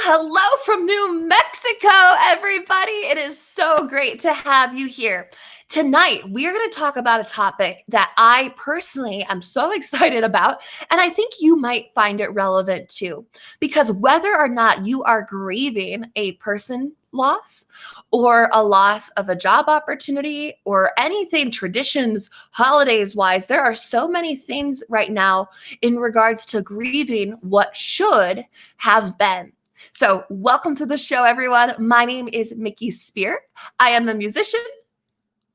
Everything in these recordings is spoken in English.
Hello from New Mexico, everybody. It is so great to have you here. Tonight, we're going to talk about a topic that I personally am so excited about, and I think you might find it relevant too. Because whether or not you are grieving a person loss or a loss of a job opportunity or anything traditions, holidays wise, there are so many things right now in regards to grieving what should have been. So, welcome to the show, everyone. My name is Miki Speer. I am a musician,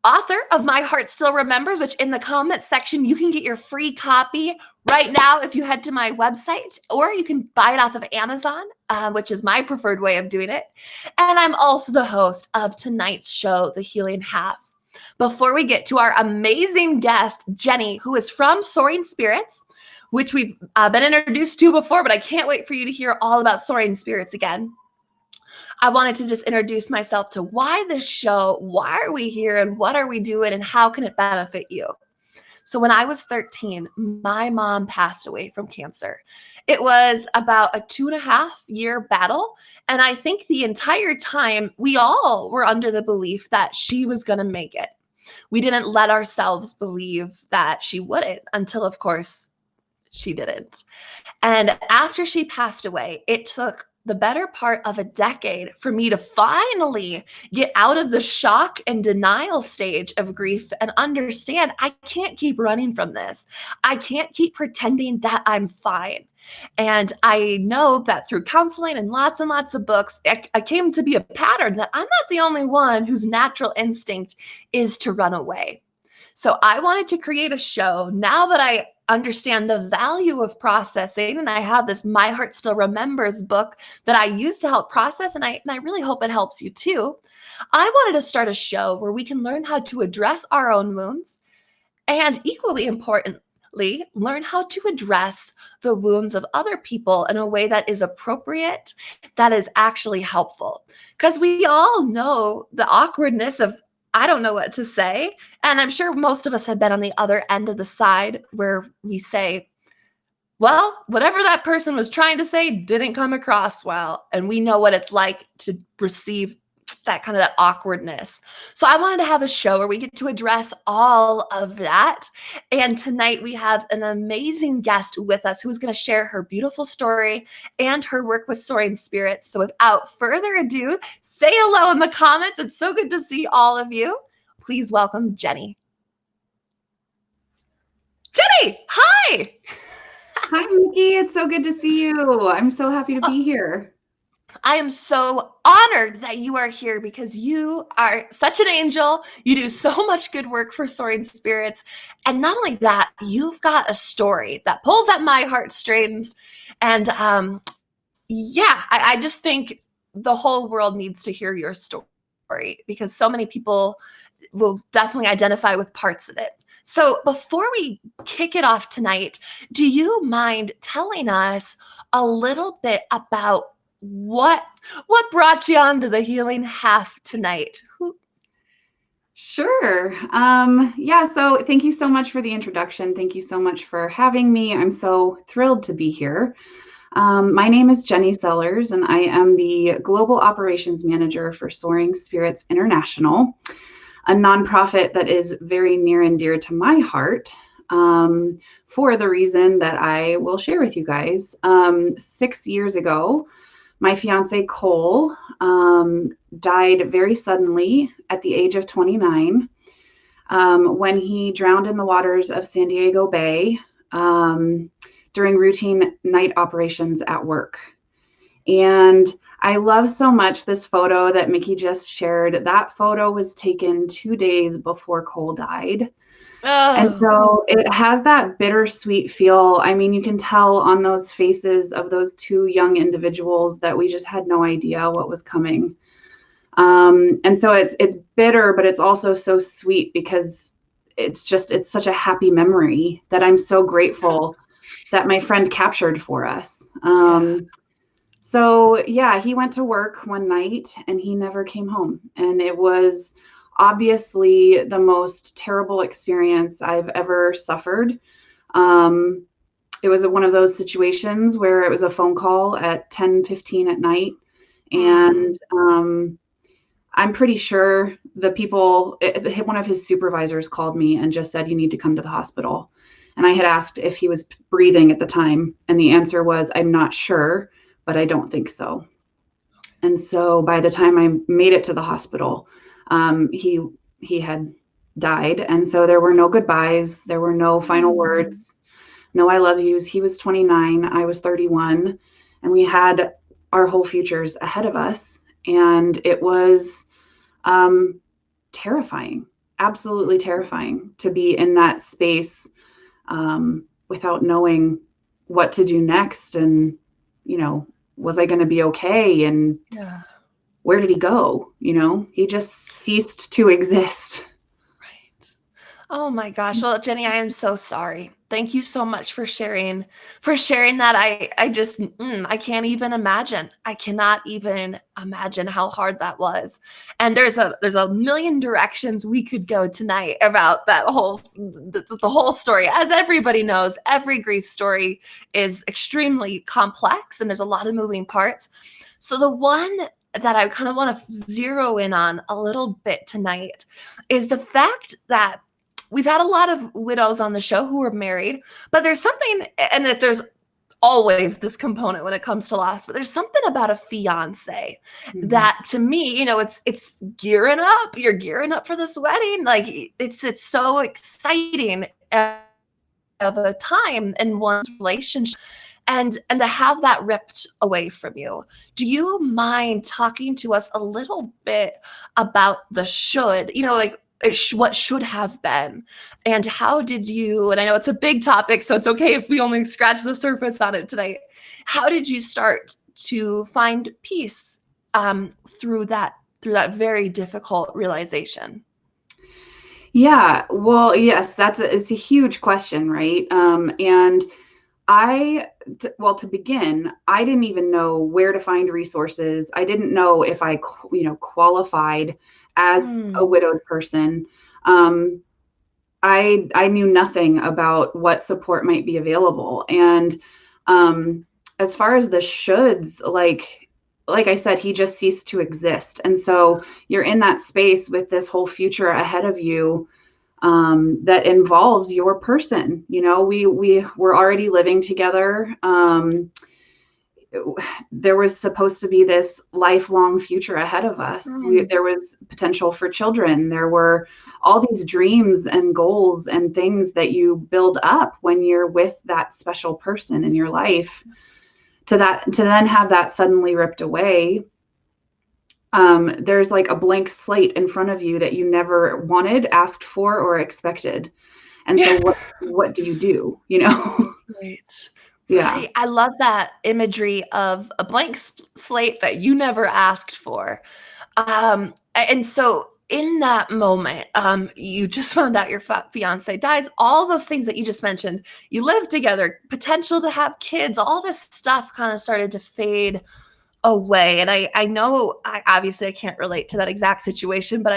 author of My Heart Still Remembers, which in the comments section, you can get your free copy right now if you head to my website, or you can buy it off of Amazon, which is my preferred way of doing it. And I'm also the host of tonight's show, The Healing Half. Before we get to our amazing guest, Jenny, who is from Soaring Spirits, which we've been introduced to before, but I can't wait for you to hear all about Soaring Spirits again. I wanted to just introduce myself to why this show, why are we here, and what are we doing, and how can it benefit you? So when I was 13, my mom passed away from cancer. It was about a 2.5-year battle. And I think the entire time we all were under the belief that she was going to make it. We didn't let ourselves believe that she wouldn't until, of course, she didn't. And after she passed away, it took the better part of a decade for me to finally get out of the shock and denial stage of grief and understand I can't keep running from this. I can't keep pretending that I'm fine. And I know that through counseling and lots of books, I came to be a pattern that I'm not the only one whose natural instinct is to run away. So I wanted to create a show now that I understand the value of processing. And I have this My Heart Still Remembers book that I use to help process. And I really hope it helps you too. I wanted to start a show where we can learn how to address our own wounds and, equally importantly, learn how to address the wounds of other people in a way that is appropriate, that is actually helpful. Because we all know the awkwardness of I don't know what to say. And I'm sure most of us have been on the other end of the side where we say, well, whatever that person was trying to say didn't come across well. And we know what it's like to receive that kind of that awkwardness. So I wanted to have a show where we get to address all of that. And tonight we have an amazing guest with us who's going to share her beautiful story and her work with Soaring Spirits. So without further ado, say hello in the comments. It's so good to see all of you. Please welcome Jenny. Jenny, hi. Hi, Miki. It's so good to see you. I'm so happy to be here. I am so honored that you are here because you are such an angel. You do so much good work for Soaring Spirits. And not only that, you've got a story that pulls at my heartstrings. And I just think the whole world needs to hear your story because so many people will definitely identify with parts of it. So before we kick it off tonight, do you mind telling us a little bit about what brought you onto the Healing Half tonight? Sure. So thank you so much for the introduction. Thank you so much for having me. I'm so thrilled to be here. My name is Jenny Sellers, and I am the Global Operations Manager for Soaring Spirits International, a nonprofit that is very near and dear to my heart for the reason that I will share with you guys. 6 years ago, my fiance, Cole, died very suddenly at the age of 29 when he drowned in the waters of San Diego Bay during routine night operations at work. And I love so much this photo that Miki just shared. That photo was taken 2 days before Cole died. Oh. And so it has that bittersweet feel. I mean, you can tell on those faces of those two young individuals that we just had no idea what was coming. And so it's bitter, but it's also so sweet because it's such a happy memory that I'm so grateful that my friend captured for us. So he went to work one night and he never came home. And it was obviously the most terrible experience I've ever suffered. it was one of those situations where it was a phone call at 10:15 at night. Mm. And I'm pretty sure one of his supervisors called me and just said, you need to come to the hospital. And I had asked if he was breathing at the time. And the answer was, I'm not sure, but I don't think so. And so by the time I made it to the hospital, he had died. And so there were no goodbyes. There were no final Mm. words, no I love yous. He was 29. I was 31. And we had our whole futures ahead of us. And it was um, terrifying, absolutely terrifying to be in that space without knowing what to do next. And, you know, was I going to be okay? And Yeah. where did he go? You know, he just ceased to exist. Right. Oh my gosh. Well, Jenny, I am so sorry. Thank you so much for sharing that. I just I can't even imagine. I cannot even imagine how hard that was. And there's a million directions we could go tonight about that the whole story. As everybody knows, every grief story is extremely complex and there's a lot of moving parts. So the one that I kind of want to zero in on a little bit tonight is the fact that we've had a lot of widows on the show who are married, but there's something, and that there's always this component when it comes to loss, but there's something about a fiance Mm-hmm. that to me, it's gearing up. You're gearing up for this wedding. Like it's so exciting of a time in one's relationship and to have that ripped away from you. Do you mind talking to us a little bit about the should, like what should have been, and how did you, and I know it's a big topic, so it's okay if we only scratch the surface on it tonight. How did you start to find peace through that very difficult realization? Yeah, well, yes, it's a huge question, right? And well, to begin, I didn't even know where to find resources. I didn't know if I, qualified as a Mm, widowed person. Um, I knew nothing about what support might be available. And um, as far as the shoulds, like I said, he just ceased to exist. And so you're in that space with this whole future ahead of you that involves your person. You know, we were already living together. There was supposed to be this lifelong future ahead of us. mm, There was potential for children. There were all these dreams and goals and things that you build up when you're with that special person in your life. To then have that suddenly ripped away, there's like a blank slate in front of you that you never wanted, asked for, or expected. And so yeah. what do you do? You know? Right. Yeah. Right. I love that imagery of a blank slate that you never asked for. And so in that moment, you just found out your fiance dies, all those things that you just mentioned, you live together, potential to have kids, all this stuff kind of started to fade away. And I know I obviously I can't relate to that exact situation, but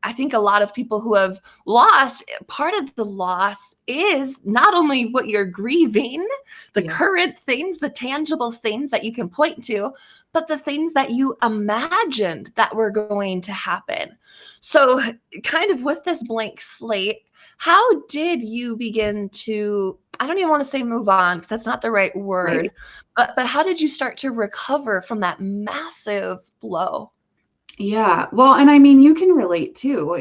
I think a lot of people who have lost, part of the loss is not only what you're grieving, the Yeah. current things, the tangible things that you can point to, but the things that you imagined that were going to happen. So, kind of with this blank slate, how did you begin to, I don't even want to say move on because that's not the right Right. word, but how did you start to recover from that massive blow? Yeah. Well, and I mean, you can relate too.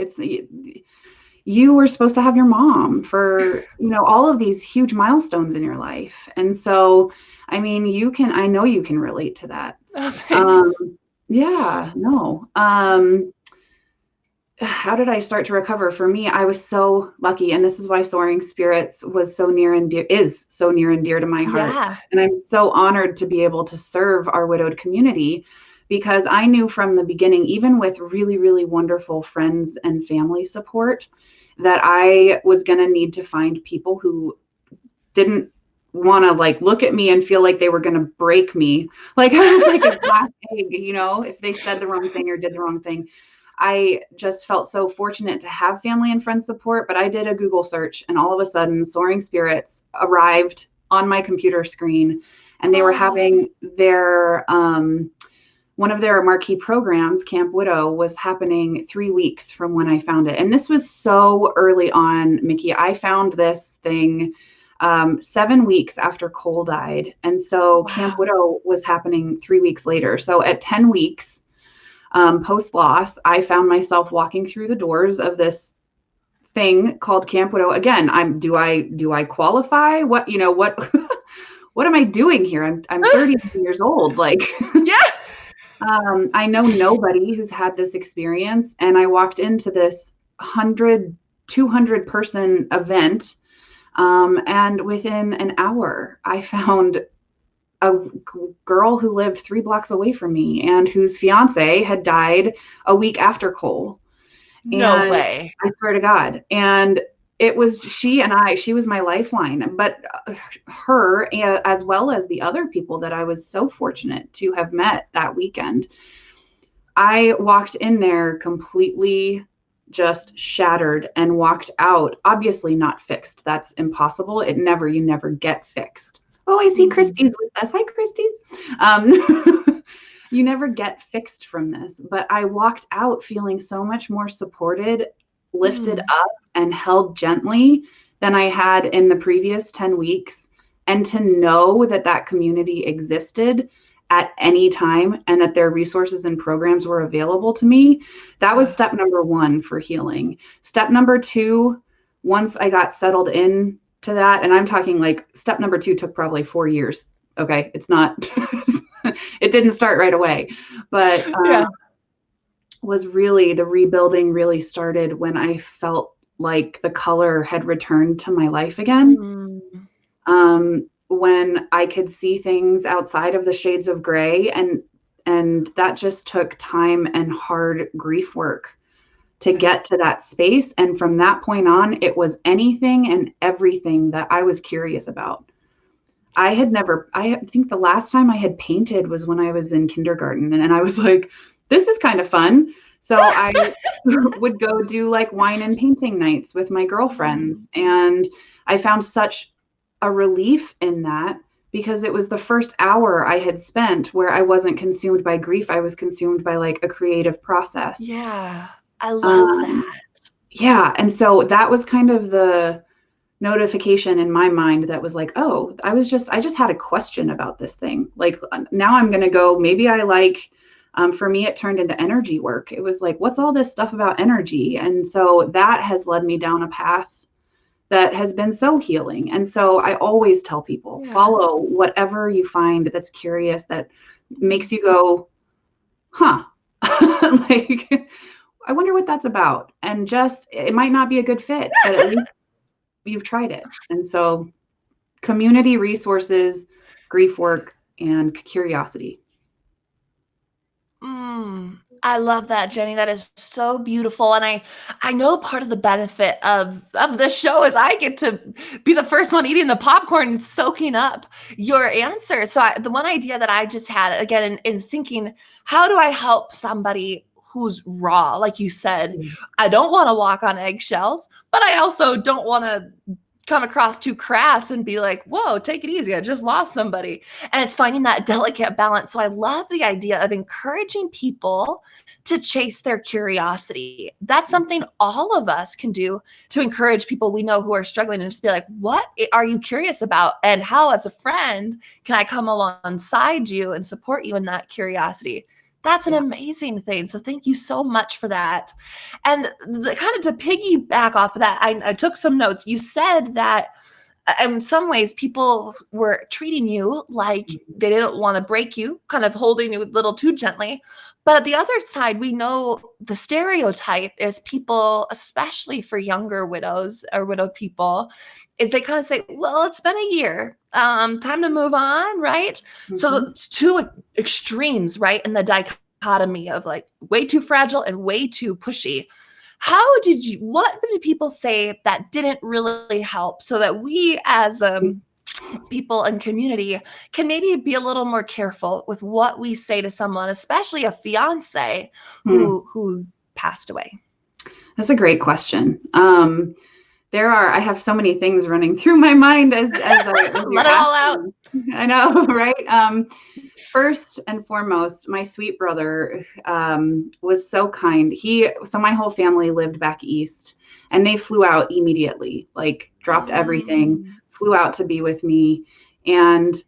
You were supposed to have your mom for, all of these huge milestones in your life. And so, I mean, I know you can relate to that. Oh, Um, thanks. yeah, no. How did I start to recover? For me, I was so lucky, and this is why Soaring Spirits was so near and dear is so near and dear to my heart. Yeah. And I'm so honored to be able to serve our widowed community because I knew from the beginning, even with really, really wonderful friends and family support, that I was going to need to find people who didn't want to like look at me and feel like they were going to break me. Like I was like a glass egg, if they said the wrong thing or did the wrong thing. I just felt so fortunate to have family and friend support, but I did a Google search and all of a sudden Soaring Spirits arrived on my computer screen, and they were having their one of their marquee programs, Camp Widow, was happening 3 weeks from when I found it. And this was so early on, Miki. I found this thing 7 weeks after Cole died. And so Camp Widow was happening 3 weeks later. So at 10 weeks post loss, I found myself walking through the doors of this thing called Camp Widow. Again, do I qualify? What what am I doing here? I'm 30 years old. Like, yeah. I know nobody who's had this experience, and I walked into this 100, 200 person event, and within an hour, I found a girl who lived 3 blocks away from me and whose fiance had died a week after Cole. No way. I swear to God. And it was she was my lifeline, but her, as well as the other people that I was so fortunate to have met that weekend, I walked in there completely just shattered and walked out, obviously not fixed. That's impossible. You never get fixed. Oh, I see Christy's with us. Hi, Christy. You never get fixed from this, but I walked out feeling so much more supported, lifted up, and held gently than I had in the previous 10 weeks. And to know that that community existed at any time and that their resources and programs were available to me, that was step number 1 for healing. Step number 2, once I got settled in to that, and I'm talking like step number 2 took probably 4 years. Okay. It's not, it didn't start right away, but was really, the rebuilding really started when I felt like the color had returned to my life again. When I could see things outside of the shades of gray, and that just took time and hard grief work to get to that space. And from that point on, it was anything and everything that I was curious about. I think the last time I had painted was when I was in kindergarten, and I was like, this is kind of fun. So I would go do like wine and painting nights with my girlfriends. And I found such a relief in that, because it was the first hour I had spent where I wasn't consumed by grief. I was consumed by like a creative process. Yeah. I love that. Yeah. And so that was kind of the notification in my mind that was like, oh, I just had a question about this thing. Like, now I'm going to go, maybe I like, for me, it turned into energy work. It was like, what's all this stuff about energy? And so that has led me down a path that has been so healing. And so I always tell people, follow whatever you find that's curious, that makes you go, huh, like, I wonder what that's about. And just, it might not be a good fit, but at least you've tried it. And so community, resources, grief work, and curiosity. I love that, Jenny. That is so beautiful. And I know part of the benefit of the show is I get to be the first one eating the popcorn and soaking up your answer. So the one idea that I just had, again, in thinking, how do I help somebody who's raw? Like you said, I don't want to walk on eggshells, but I also don't want to come across too crass and be like, whoa, take it easy. I just lost somebody. And it's finding that delicate balance. So I love the idea of encouraging people to chase their curiosity. That's something all of us can do to encourage people we know who are struggling, and just be like, what are you curious about? And how, as a friend, can I come alongside you and support you in that curiosity? That's an amazing thing. So thank you so much for that. And kind of to piggyback off of that, I took some notes. You said that in some ways people were treating you like they didn't want to break you, kind of holding you a little too gently. But at the other side, we know the stereotype is people, especially for younger widows or widowed people, is they kind of say, well, it's been a year. Time to move on, right? So it's two extremes, right? In the dichotomy of like way too fragile and way too pushy. What did people say that didn't really help, so that we as people and community can maybe be a little more careful with what we say to someone, especially a fiance who's passed away? That's a great question. I have so many things running through my mind as you're Let it all out. asking. I know, right? First and foremost, my sweet brother was so kind. So my whole family lived back east, and they flew out immediately, like dropped everything, Mm. flew out to be with me. And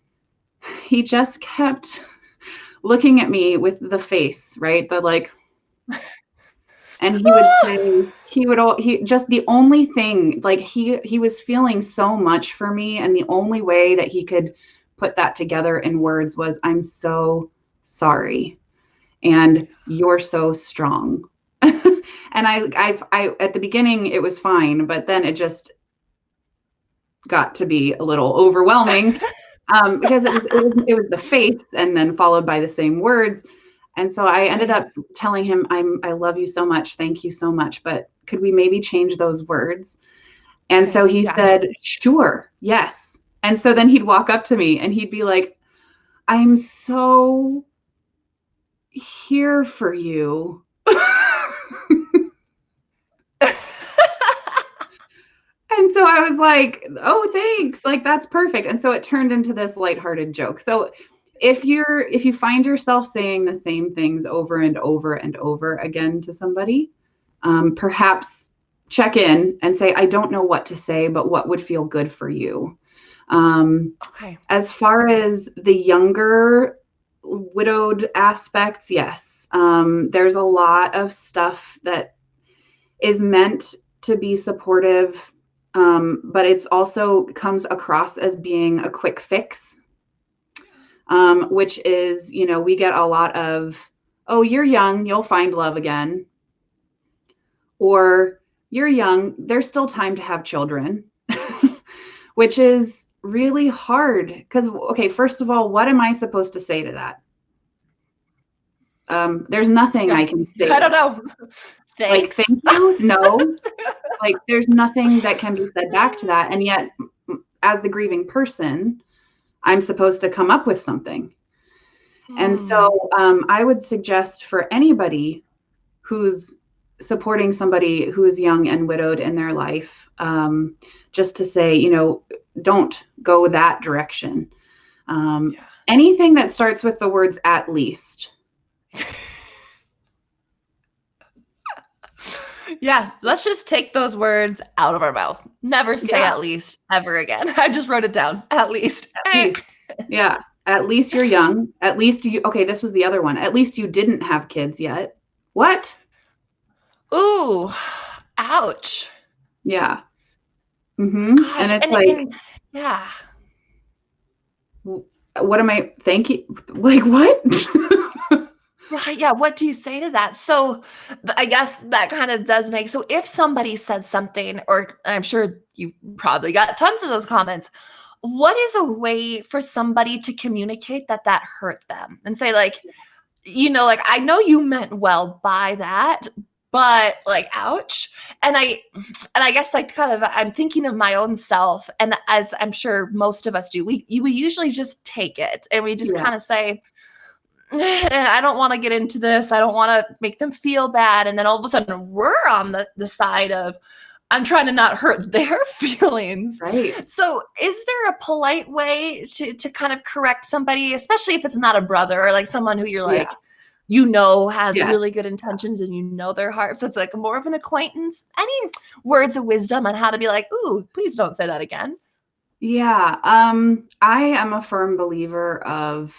he just kept looking at me with the face, right? The like, and he would say, he just, the only thing, like he was feeling so much for me, and the only way that he could put that together in words was, I'm so sorry, and you're so strong. And I at the beginning it was fine, but then it just got to be a little overwhelming, because it was the face and then followed by the same words. And so I ended Right. up telling him, I love you so much. Thank you so much. But could we maybe change those words? And so Okay. he Yeah. said, sure, yes. And so then he'd walk up to me and he'd be like, I'm so here for you. And so I was like, oh, thanks. Like, that's perfect. And so it turned into this lighthearted joke. So if you find yourself saying the same things over and over and over again to somebody, perhaps check in and say, I don't know what to say, but what would feel good for you? Okay. As far as the younger widowed aspects, yes. There's a lot of stuff that is meant to be supportive, but it's also comes across as being a quick fix, which is, we get a lot of, oh, you're young, you'll find love again, or you're young, there's still time to have children, which is really hard because, okay, first of all, what am I supposed to say to that? There's nothing Yeah. I can say I to don't that. know. Like, Thanks. thank you? No. Like, there's nothing that can be said back to that. And yet, as the grieving person, I'm supposed to come up with something. And Hmm. so I would suggest for anybody who's supporting somebody who is young and widowed in their life, just to say, don't go that direction. Yeah. Anything that starts with the words at least. Yeah, let's just take those words out of our mouth. Never say Yeah, at least ever again. I just wrote it down. At least. at least. Yeah. At least you're young. At least okay, this was the other one. At least you didn't have kids yet. What? Ooh, ouch. Yeah. And Gosh, it's and like, and yeah. what am I, thank you? Like, what? Right, yeah, what do you say to that? So, I guess that kind of does make so if somebody says something, or I'm sure you probably got tons of those comments, what is a way for somebody to communicate that that hurt them? And say, like, like, "I know you meant well by that, but, like, ouch." And I guess, like, kind of I'm thinking of my own self, and as I'm sure most of us do, we usually just take it, and we just Yeah. kinda say, I don't want to get into this. I don't want to make them feel bad. And then all of a sudden, we're on the side of, I'm trying to not hurt their feelings. Right. So, is there a polite way to kind of correct somebody, especially if it's not a brother or like someone who you're Yeah. like, has Yes. really good intentions and their heart. So it's like more of an acquaintance. Any words of wisdom on how to be like, ooh, please don't say that again. Yeah. I am a firm believer of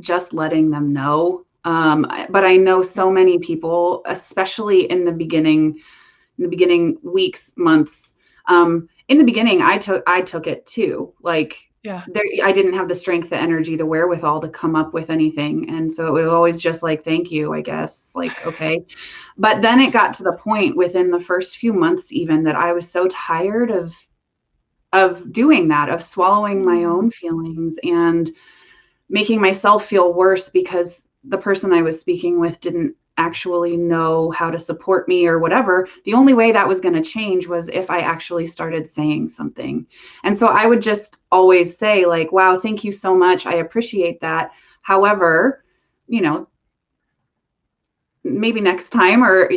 just letting them know. But I know Yeah. so many people, especially in the beginning weeks, months. In the beginning, I took it too. Like, Yeah. I didn't have the strength, the energy, the wherewithal to come up with anything, and so it was always just like, thank you, I guess. Like, okay. But then it got to the point within the first few months, even, that I was so tired of doing that, of swallowing my Hmm. own feelings and making myself feel worse because the person I was speaking with didn't actually know how to support me or whatever. The only way that was going to change was if I actually started saying something. And so I would just always say, like, wow, thank you so much. I appreciate that. However, you know, maybe next time, or,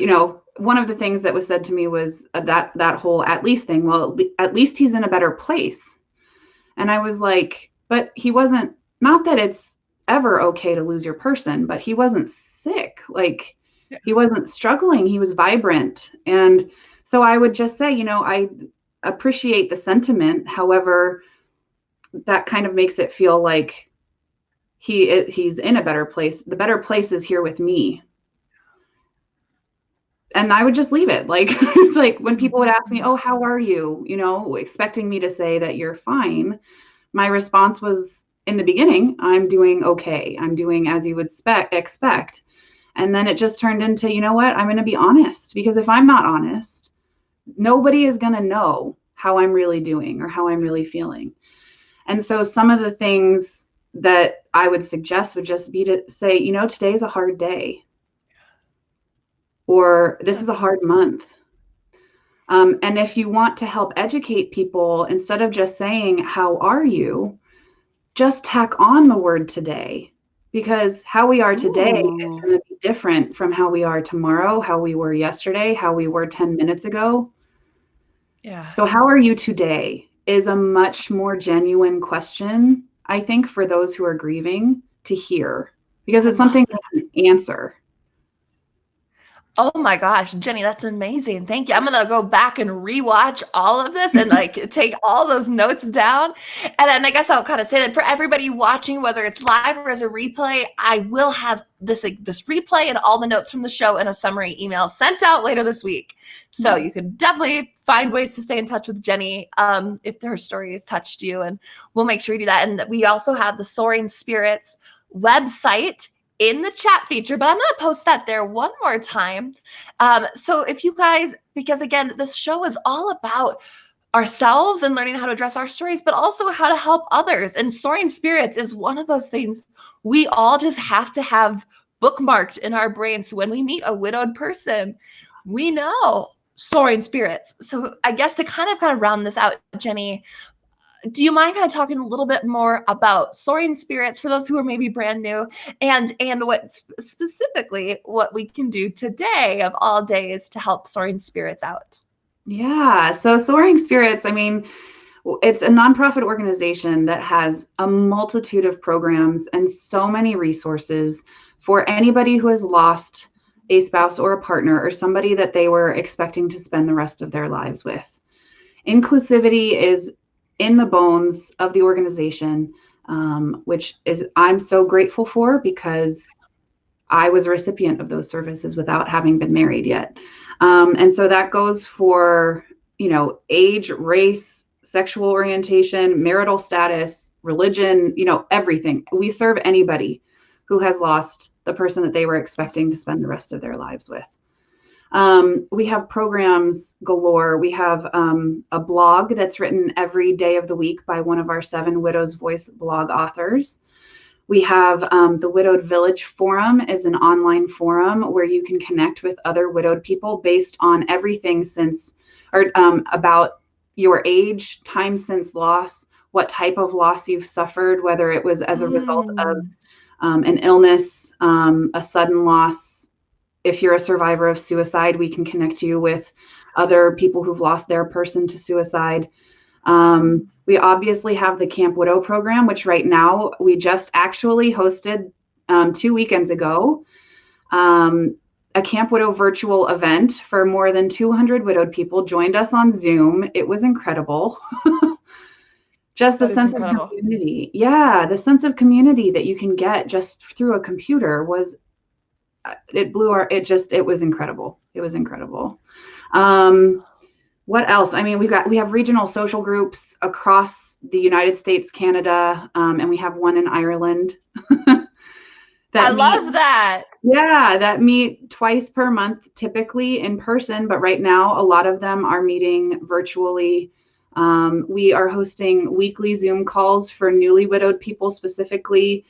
one of the things that was said to me was that whole at least thing. Well, at least he's in a better place. And I was like, but he wasn't, not that it's ever okay to lose your person, but he wasn't sick. Like Yeah. he wasn't struggling. He was vibrant. And so I would just say, I appreciate the sentiment. However, that kind of makes it feel like he's in a better place. The better place is here with me. And I would just leave it. Like, it's like when people would ask me, oh, how are you? Expecting me to say that you're fine. My response was, in the beginning, I'm doing okay. I'm doing as you would expect. And then it just turned into, you know what? I'm going to be honest, because if I'm not honest, nobody is going to know how I'm really doing or how I'm really feeling. And so some of the things that I would suggest would just be to say, today is a hard day, or this is a hard month. And if you want to help educate people, instead of just saying, how are you, just tack on the word today, because how we are today is going to be different from how we are tomorrow, how we were yesterday, how we were 10 minutes ago. Yeah. So how are you today is a much more genuine question, I think, for those who are grieving to hear, because it's something they can answer. Oh my gosh, Jenny, that's amazing. Thank you. I'm going to go back and rewatch all of this and like take all those notes down. And then I guess I'll kind of say that for everybody watching, whether it's live or as a replay, I will have this replay and all the notes from the show in a summary email sent out later this week. So you can definitely find ways to stay in touch with Jenny if her story has touched you. And we'll make sure we do that. And we also have the Soaring Spirits website in the chat feature, but I'm going to post that there one more time. So if you guys, because again, this show is all about ourselves and learning how to address our stories, but also how to help others. And Soaring Spirits is one of those things we all just have to have bookmarked in our brains. So when we meet a widowed person, we know Soaring Spirits. So I guess to kind of round this out, Jenny, do you mind kind of talking a little bit more about Soaring Spirits for those who are maybe brand new, and what specifically what we can do today of all days to help Soaring Spirits out? Yeah, so Soaring Spirits, I mean, it's a nonprofit organization that has a multitude of programs and so many resources for anybody who has lost a spouse or a partner or somebody that they were expecting to spend the rest of their lives with. Inclusivity is in the bones of the organization, which is I'm so grateful for, because I was a recipient of those services without having been married yet. And so that goes for, age, race, sexual orientation, marital status, religion, everything. We serve anybody who has lost the person that they were expecting to spend the rest of their lives with. We have programs galore. We have a blog that's written every day of the week by one of our 7 Widows Voice blog authors. We have the Widowed Village Forum is an online forum where you can connect with other widowed people based on everything about your age, time since loss, what type of loss you've suffered, whether it was as a result of an illness, a sudden loss. If you're a survivor of suicide, we can connect you with other people who've lost their person to suicide. We obviously have the Camp Widow program, which right now we just actually hosted 2 weekends ago, a Camp Widow virtual event for more than 200 widowed people joined us on Zoom. It was incredible. Just the sense of community. Yeah, the sense of community that you can get just through a computer was, it was incredible. It was incredible. What else? I mean, we have regional social groups across the United States, Canada, and we have one in Ireland. I love that. Yeah, that meet twice per month, typically in person, but right now a lot of them are meeting virtually. We are hosting weekly Zoom calls for newly widowed people specifically.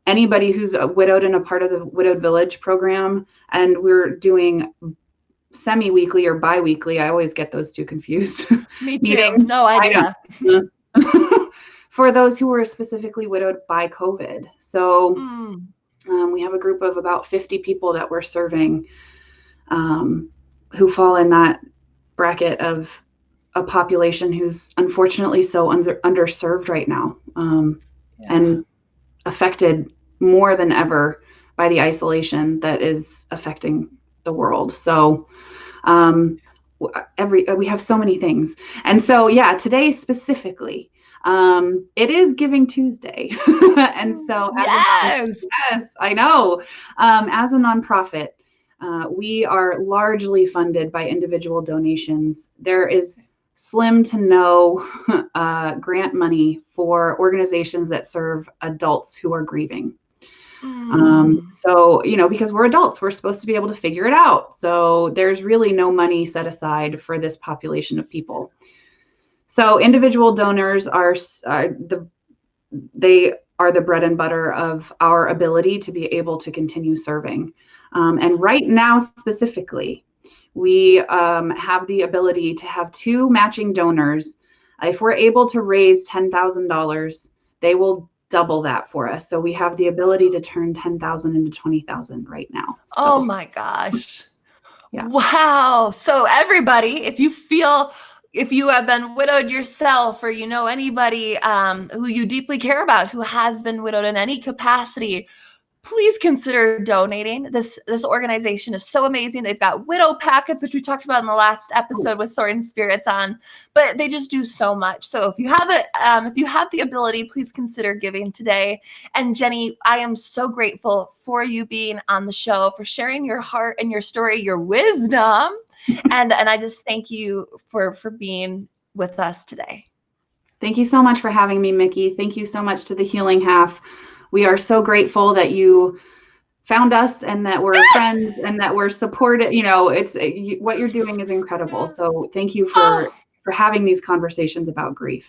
Anybody who's widowed and a part of the Widowed Village program, and we're doing semi-weekly or bi-weekly. I always get those two confused. Me too. No idea. For those who were specifically widowed by COVID. So we have a group of about 50 people that we're serving. who fall in that bracket of a population who's unfortunately so underserved right now, Yeah. and affected more than ever by the isolation that is affecting the world. So we have so many things, and so yeah, today specifically, it is Giving Tuesday, and so Yes. yes, I know, as a nonprofit. We are largely funded by individual donations. There is slim to no grant money for organizations that serve adults who are grieving. Mm. So, because we're adults, we're supposed to be able to figure it out. So there's really no money set aside for this population of people. So individual donors they are the bread and butter of our ability to be able to continue serving. And right now, specifically, we have the ability to have 2 matching donors. If we're able to raise $10,000, they will double that for us. So we have the ability to turn 10,000 into 20,000 right now. Oh So my gosh. yeah. Wow. So everybody, if you have been widowed yourself, or you know anybody who you deeply care about who has been widowed in any capacity, please consider donating. This organization is so amazing. They've got widow packets, which we talked about in the last episode with Soaring Spirits on, but they just do so much. So if you have it, if you have the ability, please consider giving today. And Jenny, I am so grateful for you being on the show, for sharing your heart and your story, your wisdom, and I just thank you for being with us today. Thank you so much for having me, Miki. Thank you so much to the Healing Half. We are so grateful that you found us and that we're friends and that we're supported. What you're doing is incredible. So thank you Oh, for having these conversations about grief.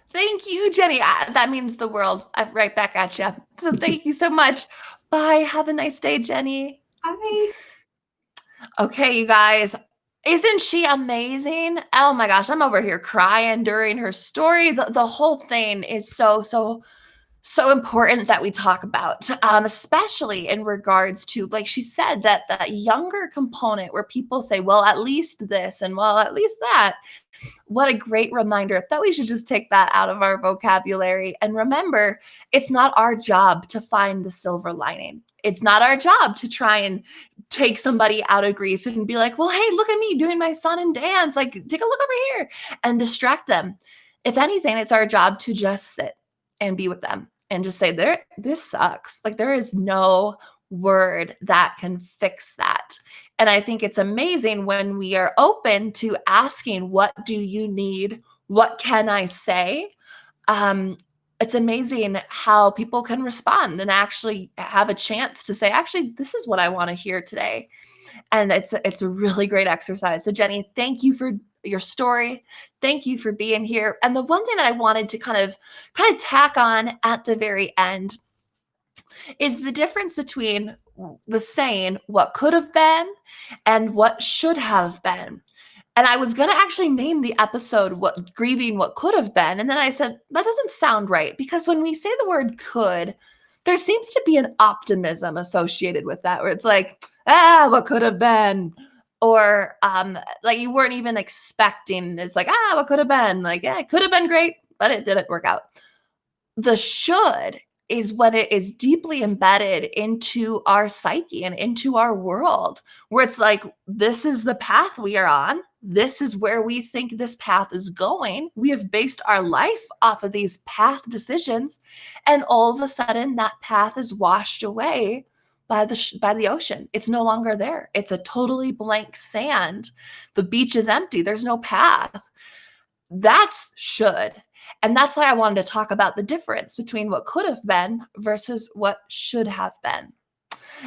thank you, Jenny. That means the world. I'm right back at you. So thank you so much. Bye. Have a nice day, Jenny. Bye. Okay, you guys. Isn't she amazing? Oh my gosh, I'm over here crying during her story. The whole thing is so important that we talk about, especially in regards to, like she said, that younger component where people say, well, at least this, and well, at least that. What a great reminder that we should just take that out of our vocabulary and remember it's not our job to find the silver lining. It's not our job to try and take somebody out of grief and be like, well, hey, look at me doing my song and dance. Like, take a look over here and distract them. If anything, it's our job to just sit and be with them and just say, this sucks. Like, there is no word that can fix that. And I think it's amazing when we are open to asking, what do you need? What can I say? It's amazing how people can respond and actually have a chance to say, actually, this is what I want to hear today. And it's a really great exercise. So Jenny, thank you for your story. Thank you for being here. And the one thing that I wanted to kind of tack on at the very end is the difference between the saying what could have been and what should have been. And I was going to actually name the episode what Grieving What Could Have Been, and then I said that doesn't sound right, because when we say the word could, there seems to be an optimism associated with that, where it's like, what could have been, or like you weren't even expecting. It's like, what could have been, like, yeah, it could have been great, but it didn't work out. The should is when it is deeply embedded into our psyche and into our world, where it's like, this is the path we are on. This is where we think this path is going. We have based our life off of these path decisions. And all of a sudden, that path is washed away by the ocean. It's no longer there. It's a totally blank sand. The beach is empty. There's no path. That's should. And that's why I wanted to talk about the difference between what could have been versus what should have been.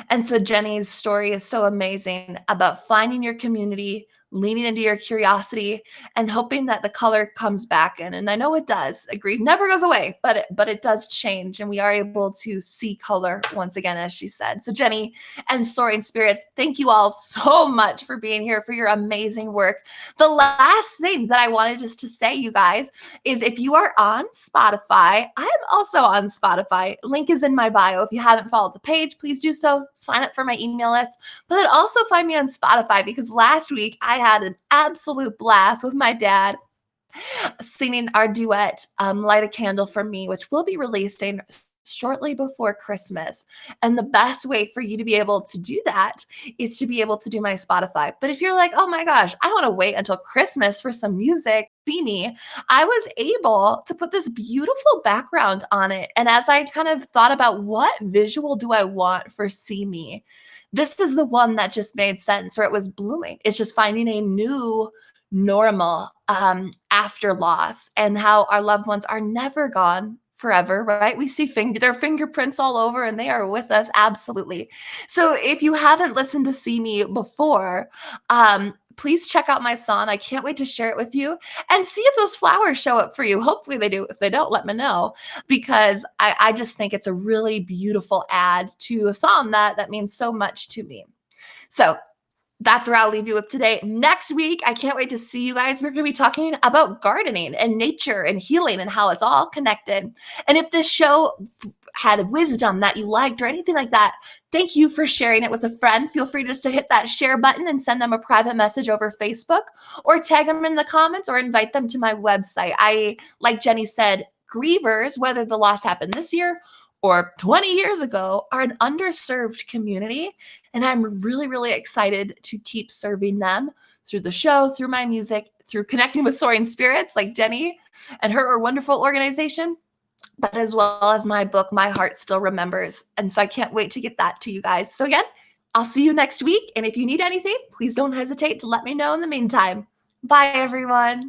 And so Jenny's story is so amazing about finding your community, leaning into your curiosity and hoping that the color comes back in. And I know it does. Grief never goes away, but it does change, and we are able to see color once again, as she said. So Jenny and Soaring Spirits, thank you all so much for being here, for your amazing work. The last thing that I wanted just to say, you guys, is if you are on Spotify, I am also on Spotify. Link is in my bio. If you haven't followed the page, please do so. Sign up for my email list. But then also find me on Spotify, because last week I had an absolute blast with my dad singing our duet, Light a Candle for Me, which will be releasing shortly before Christmas. And the best way for you to be able to do that is to be able to do my Spotify. But if you're like, oh my gosh, I don't want to wait until Christmas for some music, see me, I was able to put this beautiful background on it. And as I kind of thought about what visual do I want for See Me, this is the one that just made sense, or it was blooming. It's just finding a new normal after loss, and how our loved ones are never gone forever, right? We see their fingerprints all over, and they are with us, absolutely. So if you haven't listened to See Me before, please check out my song. I can't wait to share it with you and see if those flowers show up for you. Hopefully they do. If they don't, let me know, because I just think it's a really beautiful add to a song that means so much to me. So that's where I'll leave you with today. Next week, I can't wait to see you guys. We're going to be talking about gardening and nature and healing and how it's all connected. And if this show had wisdom that you liked or anything like that, thank you for sharing it with a friend. Feel free just to hit that share button and send them a private message over Facebook, or tag them in the comments, or invite them to my website. Like Jenny said, grievers, whether the loss happened this year or 20 years ago, are an underserved community. And I'm really, really excited to keep serving them through the show, through my music, through connecting with Soaring Spirits like Jenny and her wonderful organization, but as well as my book, My Heart Still Remembers. And so I can't wait to get that to you guys. So again, I'll see you next week. And if you need anything, please don't hesitate to let me know in the meantime. Bye, everyone.